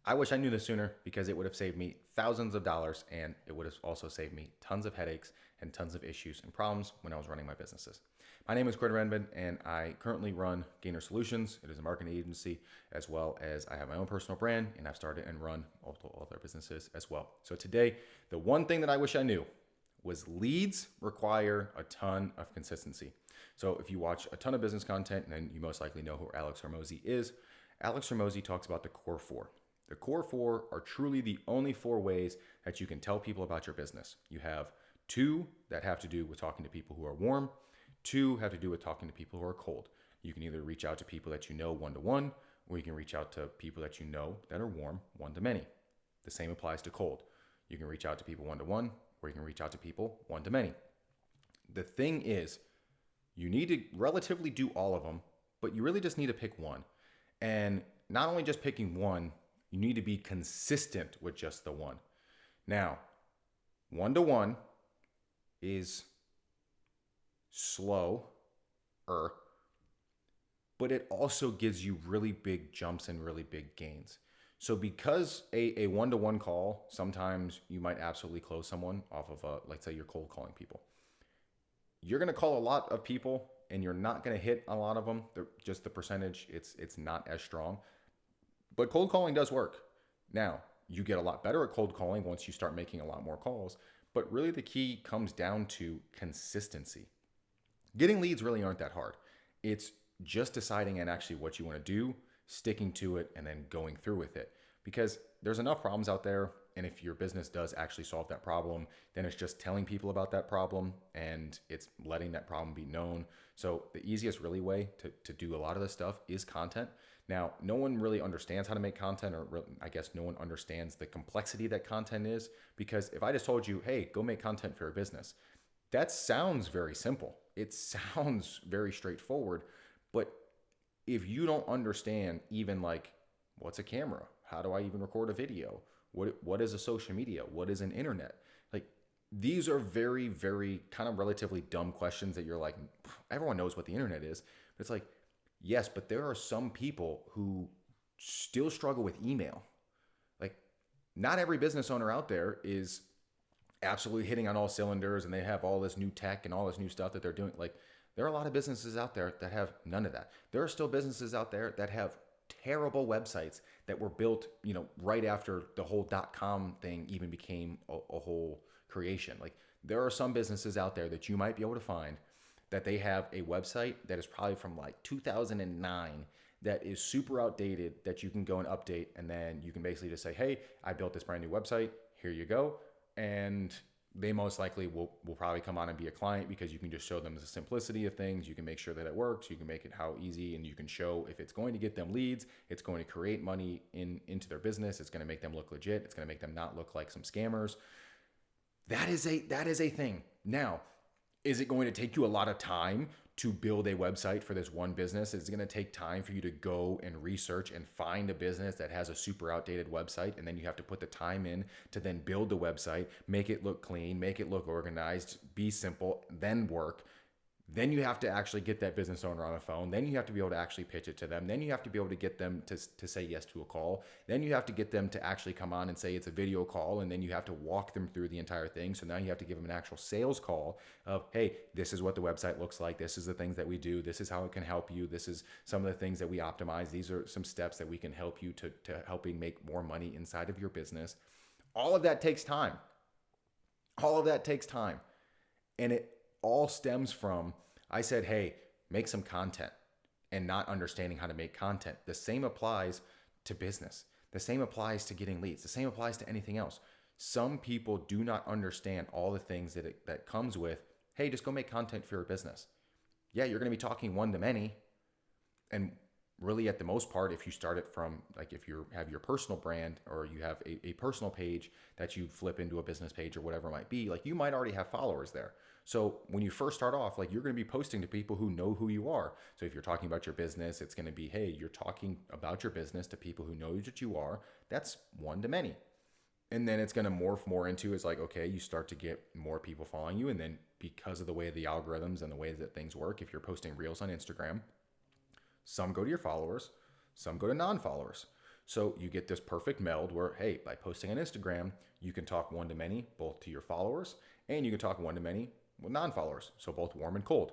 I wish I knew this sooner because it would have saved me thousands of dollars and it would have also saved me tons of headaches and tons of issues and problems when I was running my businesses. My name is Corey Redmond and I currently run Gainer Solutions. It is a marketing agency as well as I have my own personal brand and I've started and run multiple other businesses as well. So today, the one thing that I wish I knew was leads require a ton of consistency. So if you watch a ton of business content, then you most likely know who Alex Hormozi is. Alex Hormozi talks about the core four. The core four are truly the only four ways that you can tell people about your business. You have two that have to do with talking to people who are warm, two have to do with talking to people who are cold. You can either reach out to people that you know one to one, or you can reach out to people that you know that are warm one to many. The same applies to cold. You can reach out to people one to one, or you can reach out to people one to many. The thing is, you need to relatively do all of them, but you really just need to pick one. And not only just picking one, you need to be consistent with just the one. Now, one to one is slower, but it also gives you really big jumps and really big gains. So because a one-to-one call, sometimes you might absolutely close someone off of let's say you're cold calling people. You're going to call a lot of people and you're not going to hit a lot of them. Just the percentage, it's not as strong. But cold calling does work. Now, you get a lot better at cold calling once you start making a lot more calls. But really the key comes down to consistency. Getting leads really aren't that hard. It's just deciding and actually what you want to do, sticking to it, and then going through with it. Because there's enough problems out there. And if your business does actually solve that problem, then it's just telling people about that problem and it's letting that problem be known. So the easiest really way to do a lot of this stuff is content. Now, no one really understands how to make content, or I guess no one understands the complexity that content is. Because if I just told you, hey, go make content for your business, that sounds very simple. It sounds very straightforward. But if you don't understand even like, what's a camera? How do I even record a video? What is a social media? What is an internet? Like these are very, very kind of relatively dumb questions that you're like, everyone knows what the internet is. But it's like, yes, but there are some people who still struggle with email. Like not every business owner out there is absolutely hitting on all cylinders and they have all this new tech and all this new stuff that they're doing. Like there are a lot of businesses out there that have none of that. There are still businesses out there that have terrible websites that were built, right after the whole .com thing even became a whole creation. Like there are some businesses out there that you might be able to find that they have a website that is probably from like 2009 that is super outdated that you can go and update and then you can basically just say, hey, I built this brand new website, here you go. And they most likely will probably come on and be a client because you can just show them the simplicity of things. You can make sure that it works. You can make it how easy, and you can show if it's going to get them leads, it's going to create money into their business. It's going to make them look legit. It's going to make them not look like some scammers. That is a thing. Now, is it going to take you a lot of time to build a website for this one business? Is it going to take time for you to go and research and find a business that has a super outdated website? And then you have to put the time in to then build the website, make it look clean, make it look organized, be simple, then work. Then you have to actually get that business owner on the phone. Then you have to be able to actually pitch it to them. Then you have to be able to get them to say yes to a call. Then you have to get them to actually come on and say it's a video call. And then you have to walk them through the entire thing. So now you have to give them an actual sales call of, hey, this is what the website looks like. This is the things that we do. This is how it can help you. This is some of the things that we optimize. These are some steps that we can help you to helping make more money inside of your business. All of that takes time. All of that takes time. And it all stems from, I said, hey, make some content and not understanding how to make content. The same applies to business. The same applies to getting leads. The same applies to anything else. Some people do not understand all the things that comes with, hey, just go make content for your business. Yeah, you're going to be talking one to many. And really at the most part, if you start it from like if you have your personal brand or you have a personal page that you flip into a business page or whatever it might be, like you might already have followers there. So when you first start off, like you're going to be posting to people who know who you are. So if you're talking about your business, it's going to be, hey, you're talking about your business to people who know that you are. That's one to many. And then it's going to morph more into is like, okay, you start to get more people following you. And then because of the way the algorithms and the way that things work, if you're posting reels on Instagram, some go to your followers, some go to non-followers. So you get this perfect meld where, hey, by posting on Instagram, you can talk one to many, both to your followers, and you can talk one to many with non-followers, so both warm and cold.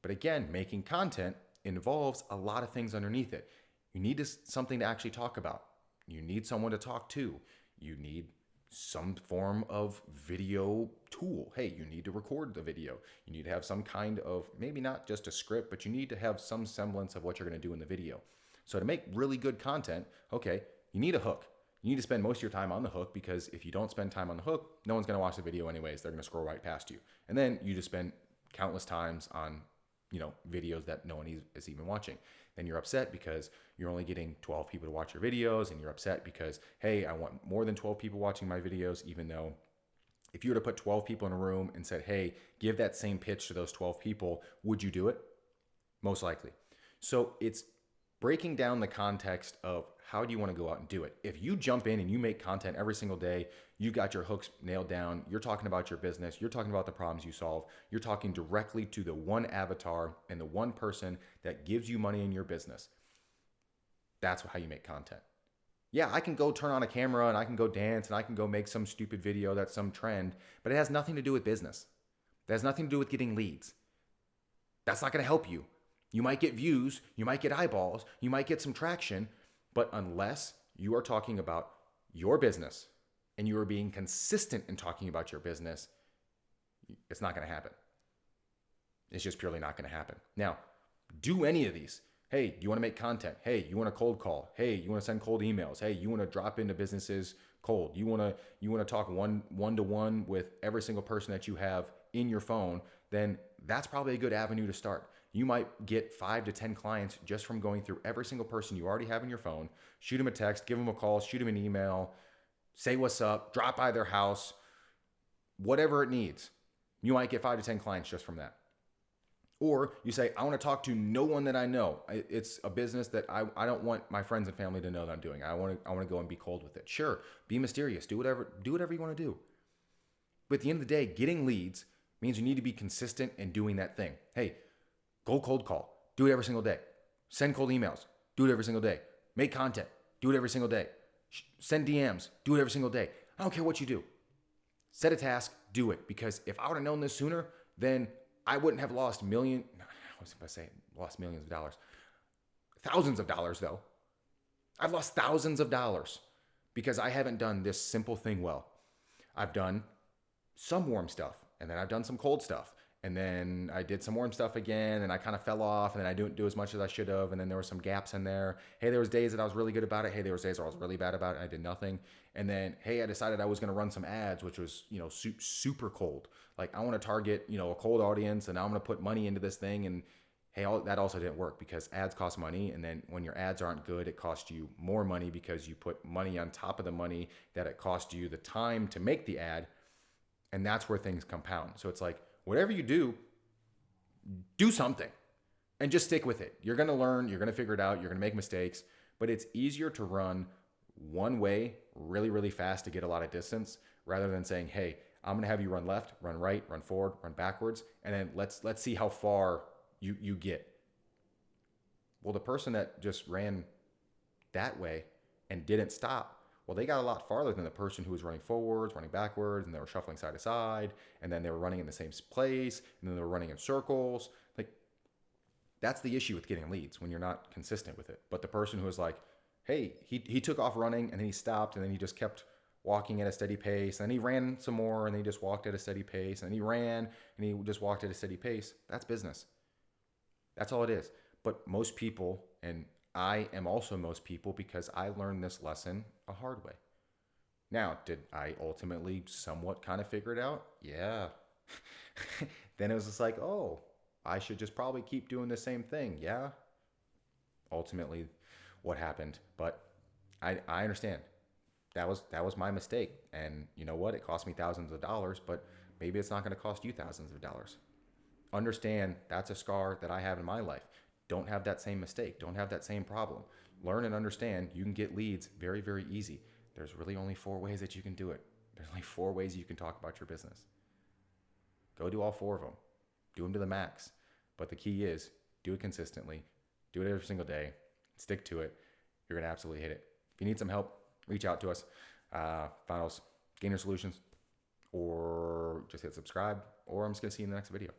But again, making content involves a lot of things underneath it. You need something to actually talk about. You need someone to talk to. You need some form of video tool. Hey, you need to record the video. You need to have some kind of, maybe not just a script, but you need to have some semblance of what you're going to do in the video. So to make really good content, okay, you need a hook. You need to spend most of your time on the hook, because if you don't spend time on the hook, no one's going to watch the video anyways. They're going to scroll right past you. And then you just spend countless times on, videos that no one is even watching. Then you're upset because you're only getting 12 people to watch your videos, and you're upset because, hey, I want more than 12 people watching my videos, even though if you were to put 12 people in a room and said, hey, give that same pitch to those 12 people, would you do it? Most likely. So it's breaking down the context of how do you want to go out and do it. If you jump in and you make content every single day, you got your hooks nailed down, you're talking about your business, you're talking about the problems you solve, you're talking directly to the one avatar and the one person that gives you money in your business. That's how you make content. Yeah, I can go turn on a camera and I can go dance and I can go make some stupid video that's some trend, but it has nothing to do with business. It has nothing to do with getting leads. That's not going to help you. You might get views, you might get eyeballs, you might get some traction, but unless you are talking about your business and you are being consistent in talking about your business, it's not going to happen. It's just purely not going to happen. Now, do any of these. Hey, do you want to make content? Hey, you want to cold call? Hey, you want to send cold emails? Hey, you want to drop into businesses cold? You want to talk one-to-one with every single person that you have in your phone? Then that's probably a good avenue to start. You might get 5 to 10 clients just from going through every single person you already have in your phone. Shoot them a text, give them a call, shoot them an email, say what's up, drop by their house, whatever it needs. You might get 5 to 10 clients just from that. Or you say, I want to talk to no one that I know. It's a business that I don't want my friends and family to know that I'm doing. I want to go and be cold with it. Sure, be mysterious. Do whatever you want to do. But at the end of the day, getting leads means you need to be consistent in doing that thing. Hey, go cold call. Do it every single day. Send cold emails. Do it every single day. Make content. Do it every single day. Send DMs. Do it every single day. I don't care what you do. Set a task. Do it. Because if I would have known this sooner, then I wouldn't have lost millions of dollars. Thousands of dollars, though. I've lost thousands of dollars because I haven't done this simple thing well. I've done some warm stuff, and then I've done some cold stuff. And then I did some warm stuff again, and I kind of fell off, and then I didn't do as much as I should have, and then there were some gaps in there. Hey, there was days that I was really good about it. Hey, there was days where I was really bad about it, and I did nothing. And then, hey, I decided I was going to run some ads, which was, super cold. Like, I want to target, a cold audience, and I'm going to put money into this thing. And hey, that also didn't work because ads cost money. And then when your ads aren't good, it costs you more money because you put money on top of the money that it cost you the time to make the ad. And that's where things compound. So it's like, whatever you do something and just stick with it. You're going to learn, you're going to figure it out, you're going to make mistakes, but it's easier to run one way really, really fast to get a lot of distance rather than saying, hey, I'm going to have you run left, run right, run forward, run backwards, and then let's see how far you get. Well, the person that just ran that way and didn't stop, well, they got a lot farther than the person who was running forwards, running backwards, and they were shuffling side to side, and then they were running in the same place, and then they were running in circles. Like, that's the issue with getting leads when you're not consistent with it. But the person who was like, hey, he took off running, and then he stopped, and then he just kept walking at a steady pace, and then he ran some more, and then he just walked at a steady pace, and then he ran, and he just walked at a steady pace. That's business. That's all it is. But most people, and I am also most people because I learned this lesson a hard way. Now, did I ultimately somewhat kind of figure it out? Yeah. Then it was just like, oh, I should just probably keep doing the same thing. Yeah. Ultimately, what happened? But I understand. That was my mistake. And you know what? It cost me thousands of dollars, but maybe it's not going to cost you thousands of dollars. Understand that's a scar that I have in my life. Don't have that same mistake. Don't have that same problem. Learn and understand you can get leads very, very easy. There's really only 4 ways that you can do it. There's only 4 ways you can talk about your business. Go do all 4 of them. Do them to the max. But the key is do it consistently. Do it every single day. Stick to it. You're going to absolutely hit it. If you need some help, reach out to us. Finals, Gainer Solutions, or just hit subscribe, or I'm just going to see you in the next video.